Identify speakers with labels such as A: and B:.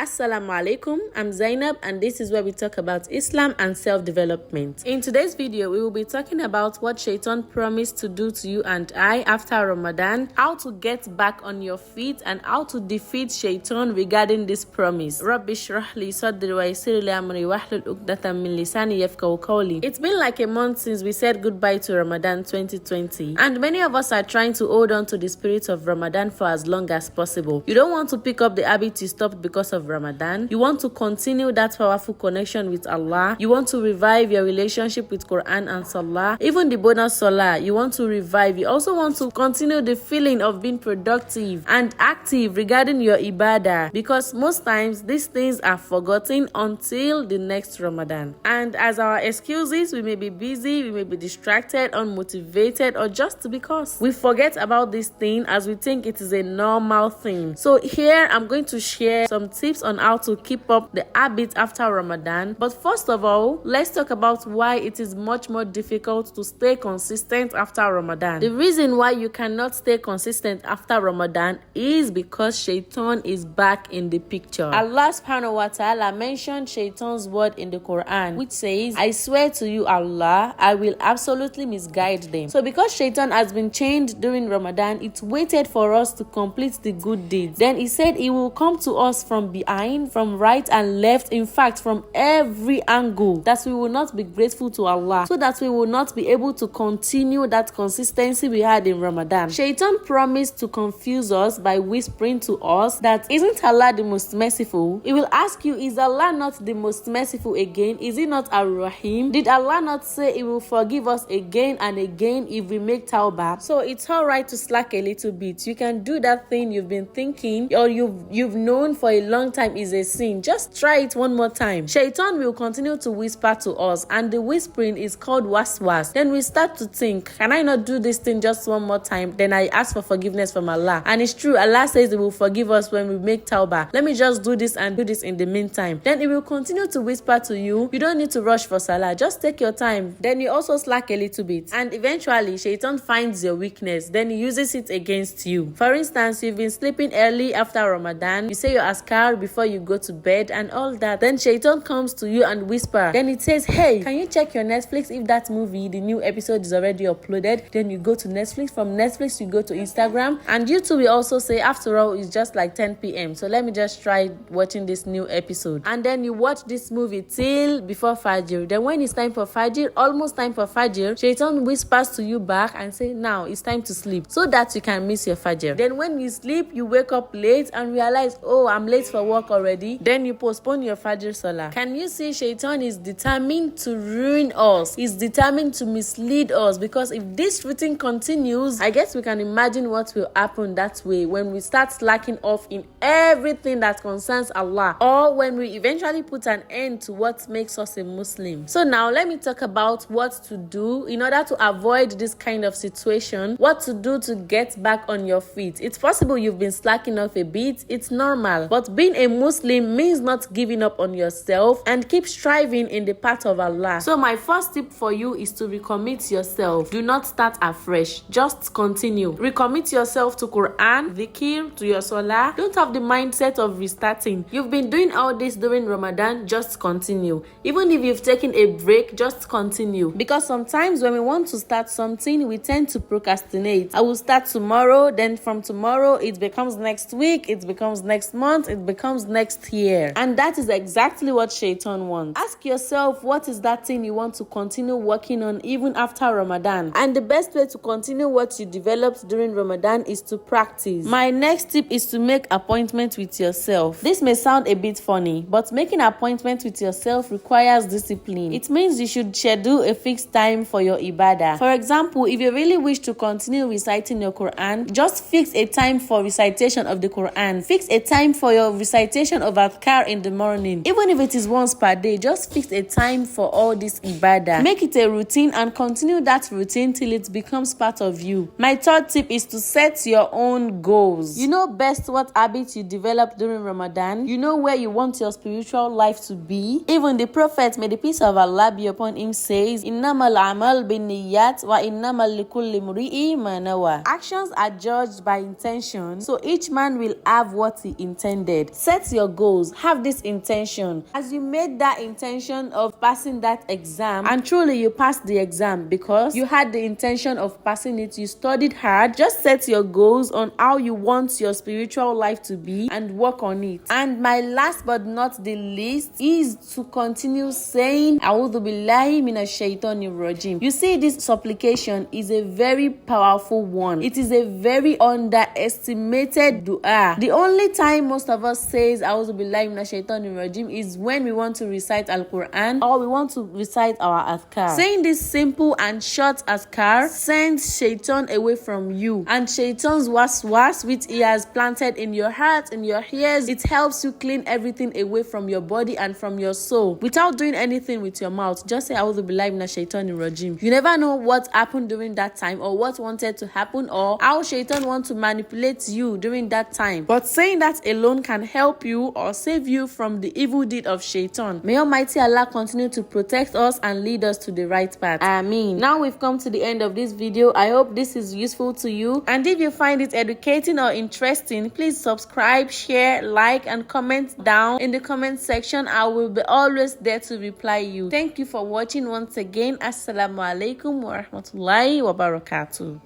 A: Assalamu alaikum, I'm Zainab and this is where we talk about Islam and self-development. In today's video, we will be talking about what Shaytan promised to do to you and I after Ramadan, how to get back on your feet and how to defeat Shaytan regarding this promise. Rabbi shrah li sadri wa yassir li amri wahlul 'uqdatam min lisani yafqahu qawli. It's been like a month since we said goodbye to Ramadan 2020 and many of us are trying to hold on to the spirit of Ramadan for as long as possible. You don't want to pick up the habit you stopped because of Ramadan. You want to continue that powerful connection with Allah. You want to revive your relationship with Quran and Salah. Even the bonus Salah, you want to revive. You also want to continue the feeling of being productive and active regarding your ibadah, because most times these things are forgotten until the next Ramadan. And as our excuses, we may be busy, we may be distracted, unmotivated, or just because we forget about this thing as we think it is a normal thing. So here I'm going to share some tips on how to keep up the habit after Ramadan. But first of all, let's talk about why it is much more difficult to stay consistent after Ramadan. The reason why you cannot stay consistent after Ramadan is because Shaytan is back in the picture. Allah subhanahu wa ta'ala mentioned Shaytan's word in the Quran, which says, I swear to you, Allah, I will absolutely misguide them. So because Shaytan has been chained during Ramadan, it waited for us to complete the good deeds. Then he said he will come to us from behind, from right and left, in fact from every angle, that we will not be grateful to Allah, so that we will not be able to continue that consistency we had in Ramadan. Shaytan promised to confuse us by whispering to us that isn't Allah the most merciful? He will ask you, is Allah not the most merciful again? Is he not Ar-Rahim? Did Allah not say he will forgive us again and again if we make tawbah? So it's alright to slack a little bit. You can do that thing you've been thinking or you've known for a long time is a sin. Just try it one more time. Shaytan will continue to whisper to us, and the whispering is called waswas. Then we start to think, can I not do this thing just one more time? Then I ask for forgiveness from Allah. And it's true, Allah says he will forgive us when we make tawbah. Let me just do this and do this in the meantime. Then it will continue to whisper to you, you don't need to rush for Salah, just take your time. Then you also slack a little bit. And eventually, Shaytan finds your weakness. Then he uses it against you. For instance, you've been sleeping early after Ramadan. You say your askar before you go to bed and all that. Then Shaytan comes to you and whisper. Then it says, hey, can you check your Netflix if that movie, the new episode is already uploaded? Then you go to Netflix. From Netflix, you go to Instagram. And YouTube will also say, after all, it's just like 10 p.m. So let me just try watching this new episode. And then you watch this movie till before Fajr. Then when it's time for Fajr, almost time for Fajr, Shaytan whispers to you back and say, now it's time to sleep, so that you can miss your Fajr. Then when you sleep, you wake up late and realize, oh, I'm late for work already. Then you postpone your Fajr Salah. Can you see Shaytan is determined to ruin us? He's determined to mislead us, because if this routine continues, I guess we can imagine what will happen that way when we start slacking off in everything that concerns Allah, or when we eventually put an end to what makes us a Muslim. So now let me talk about what to do in order to avoid this kind of situation, what to do to get back on your feet. It's possible you've been slacking off a bit, it's normal, but being a Muslim means not giving up on yourself and keep striving in the path of Allah. So my first tip for you is to recommit yourself. Do not start afresh, just continue. Recommit yourself to Quran, dhikr, to your Salah. Don't have the mindset of restarting. You've been doing all this during Ramadan, just continue. Even if you've taken a break, just continue. Because sometimes when we want to start something, we tend to procrastinate. I will start tomorrow, then from tomorrow it becomes next week, it becomes next month, it becomes next year. And that is exactly what Shaytan wants. Ask yourself, what is that thing you want to continue working on even after Ramadan? And the best way to continue what you developed during Ramadan is to practice. My next tip is to make appointment with yourself. This may sound a bit funny, but making appointment with yourself requires discipline. It means you should schedule a fixed time for your ibadah. For example, if you really wish to continue reciting your Quran, just fix a time for recitation of the Quran. Fix a time for your recitation of adhkar in the morning. Even if it is once per day, just fix a time for all this ibadah. Make it a routine and continue that routine till it becomes part of you. My third tip is to set your own goals. You know best what habits you develop during Ramadan. You know where you want your spiritual life to be. Even the Prophet, may the peace of Allah be upon him, says, Innamal amal binniyat wa innamal likulli mri'in ma nawa. Actions are judged by intention, so each man will have what he intended. set your goals, have this intention. As you made that intention of passing that exam, and truly you passed the exam because you had the intention of passing it, you studied hard, just set your goals on how you want your spiritual life to be and work on it. And my last but not the least is to continue saying A'udhu billahi minash shaitanir rajim. You see, this supplication is a very powerful one. It is a very underestimated dua. The only time most of us says A'udhu billahi minash shaitanir rajim is when we want to recite Al-Quran or we want to recite our azkar. Saying this simple and short azkar sends Shaytan away from you, and Shaytan's waswas which he has planted in your heart, in your ears, it helps you clean everything away from your body and from your soul without doing anything with your mouth. Just say A'udhu billahi minash shaitanir rajim. You never know what happened during that time or what wanted to happen or how Shaytan wants to manipulate you during that time. But saying that alone can help you or save you from the evil deed of Shaytan. May Almighty Allah continue to protect us and lead us to the right path. Ameen. Now we've come to the end of this video. I hope this is useful to you, and if you find it educating or interesting, please subscribe, share, like, and comment down in the comment section. I will be always there to reply you. Thank you for watching once again. Assalamu alaikum wa rahmatullahi wa barakatuh.